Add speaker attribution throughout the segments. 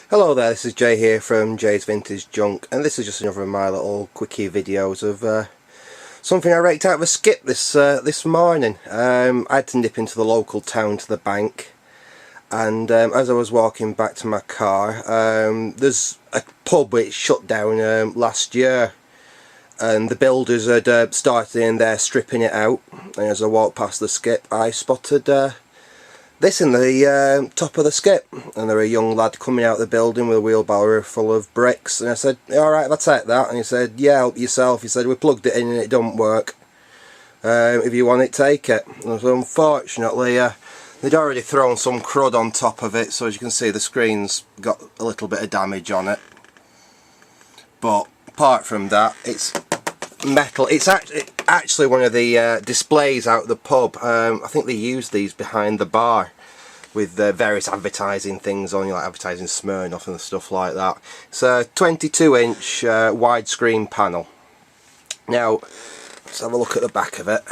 Speaker 1: Hello there, this is Jay here from Jay's Vintage Junk, and this is just another of my little quickie videos of something I raked out of a skip this morning. I had to nip into the local town to the bank, and as I was walking back to my car, there's a pub which shut down last year, and the builders had started in there stripping it out, and as I walked past the skip I spotted this in the top of the skip, and there was a young lad coming out of the building with a wheelbarrow full of bricks, and I said, "Alright, I'll take that," and he said, "Yeah, help yourself." He said, "We plugged it in and it don't work, if you want it, take it." And so unfortunately they'd already thrown some crud on top of it, so as you can see the screen's got a little bit of damage on it, but apart from that it's metal. It's actually one of the displays out of the pub. I think they use these behind the bar with various advertising things on, like advertising Smirnoff and stuff like that. It's a 22-inch widescreen panel. Now let's have a look at the back of it.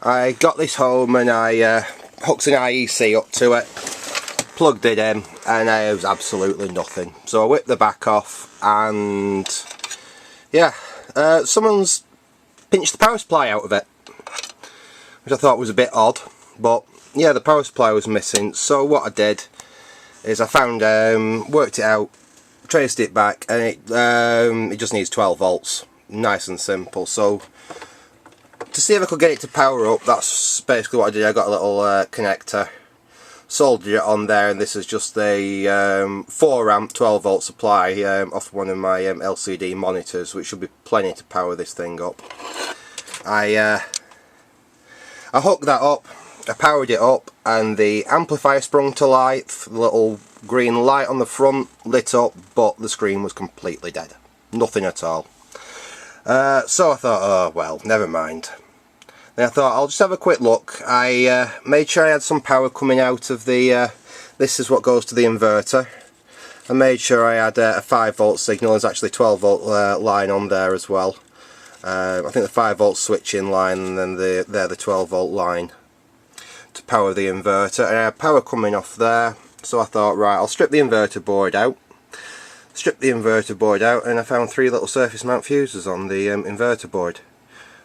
Speaker 1: I got this home and I hooked an IEC up to it, plugged it in, and it was absolutely nothing. So I whipped the back off, and yeah, someone's pinched the power supply out of it, which I thought was a bit odd, but yeah, the power supply was missing. So what I did is I found, worked it out, traced it back, and it just needs 12 volts, nice and simple. So to see if I could get it to power up, that's basically what I did. I got a little connector, soldered it on there, and this is just a 4 amp 12 volt supply off one of my LCD monitors, which should be plenty to power this thing up. I hooked that up, I powered it up, and the amplifier sprung to life. The little green light on the front lit up, but the screen was completely dead, nothing at all. So I thought, oh well, never mind. Then I thought I'll just have a quick look. I made sure I had some power coming out of the this is what goes to the inverter. I made sure I had a 5 volt signal. There's actually 12 volt line on there as well. I think the 5 volt switching line, and then the 12 volt line to power the inverter, and I had power coming off there. So I thought, right, I'll strip the inverter board out. Stripped the inverter board out, and I found 3 little surface mount fuses on the inverter board,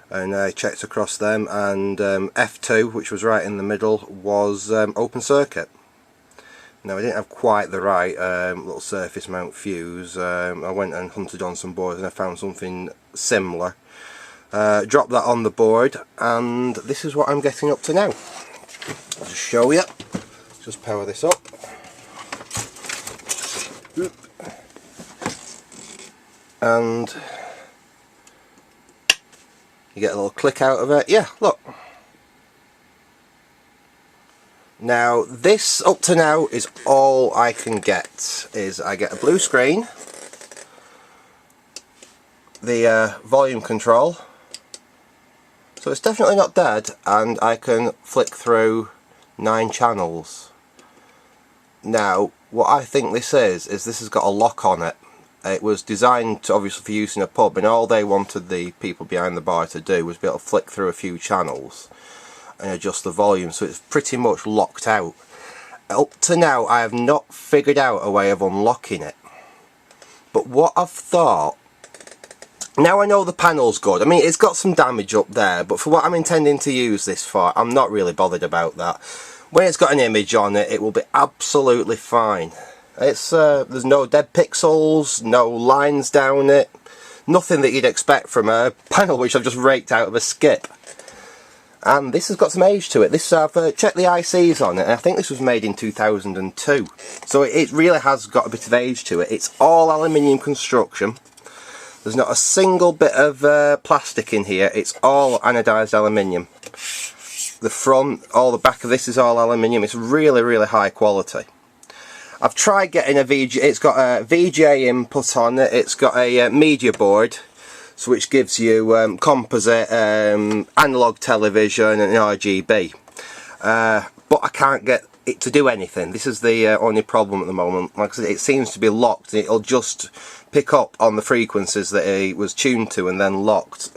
Speaker 1: and I checked across them, and F2, which was right in the middle, was open circuit. Now I didn't have quite the right little surface mount fuse. I went and hunted on some boards and I found something similar. Dropped that on the board, and this is what I'm getting up to now. I'll just show you. Just power this up. And you get a little click out of it. Yeah, look. Now this up to now is all I can get. Is I get a blue screen, the volume control, so it's definitely not dead, and I can flick through 9 channels. Now what I think this is this has got a lock on it. It was designed to, obviously, for use in a pub, and all they wanted the people behind the bar to do was be able to flick through a few channels and adjust the volume, so it's pretty much locked out. Up to now I have not figured out a way of unlocking it, but what I've thought, now I know the panel's good. I mean, it's got some damage up there, but for what I'm intending to use this for, I'm not really bothered about that. When it's got an image on it, it will be absolutely fine. It's there's no dead pixels, no lines down it, nothing that you'd expect from a panel which I've just raked out of a skip. And this has got some age to it. This, I've checked the ICs on it, and I think this was made in 2002. So it really has got a bit of age to it. It's all aluminium construction. There's not a single bit of plastic in here. It's all anodised aluminium. The front, all the back of this is all aluminium. It's really, really high quality. I've tried getting a VGA, it's got a VGA input on it, it's got a media board, so which gives you composite, analog television and RGB, but I can't get it to do anything. This is the only problem at the moment. Like I said, it seems to be locked. It'll just pick up on the frequencies that it was tuned to and then locked.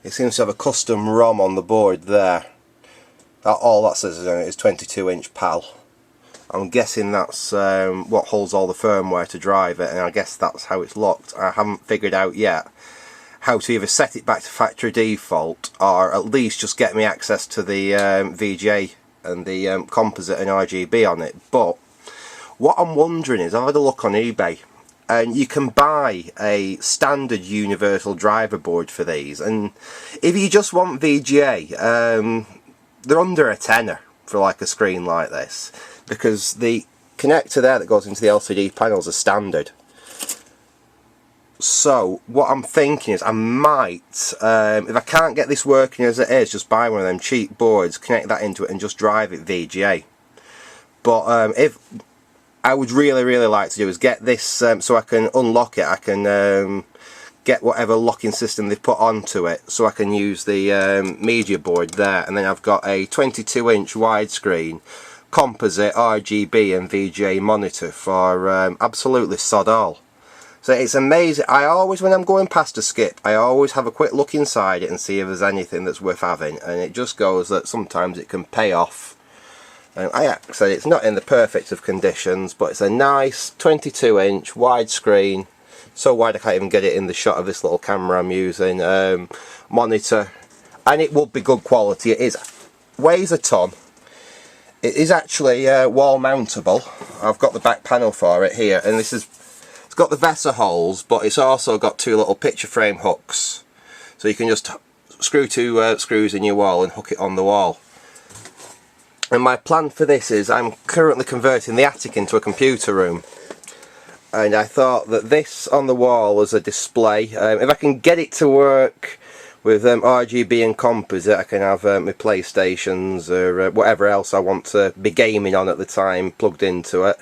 Speaker 1: It seems to have a custom ROM on the board there. All that says is 22-inch PAL. I'm guessing that's what holds all the firmware to drive it, and I guess that's how it's locked. I haven't figured out yet how to either set it back to factory default or at least just get me access to the VGA and the composite and RGB on it. But what I'm wondering is, I've had a look on eBay and you can buy a standard universal driver board for these, and if you just want VGA, they're under a tenner for like a screen like this, because the connector there that goes into the LCD panels is standard. So what I'm thinking is I might, if I can't get this working as it is, just buy one of them cheap boards, connect that into it and just drive it VGA. But if I would really like to do is get this so I can unlock it, I can get whatever locking system they've put onto it so I can use the media board there, and then I've got a 22-inch widescreen composite RGB and VGA monitor for absolutely sod all. So it's amazing. I always, when I'm going past a skip, I always have a quick look inside it and see if there's anything that's worth having, and it just goes that sometimes it can pay off. And I said it's not in the perfect of conditions, but it's a nice 22-inch widescreen, so wide I can't even get it in the shot of this little camera I'm using, monitor, and it would be good quality. It weighs a ton. It is actually wall mountable. I've got the back panel for it here, and it's got the VESA holes, but it's also got two little picture frame hooks, so you can just screw two screws in your wall and hook it on the wall. And my plan for this is I'm currently converting the attic into a computer room, and I thought that this on the wall as a display, if I can get it to work with RGB and composite, I can have my PlayStations or whatever else I want to be gaming on at the time plugged into it.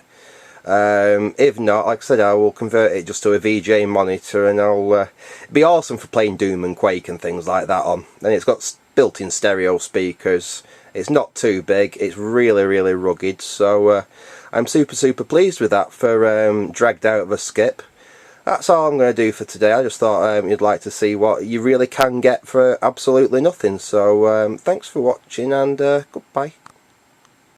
Speaker 1: If not, like I said, I will convert it just to a VGA monitor, and it'll be awesome for playing Doom and Quake and things like that on. And it's got built-in stereo speakers. It's not too big. It's really rugged. So I'm super pleased with that for dragged out of a skip. That's all I'm going to do for today. I just thought you'd like to see what you really can get for absolutely nothing. So thanks for watching, and goodbye.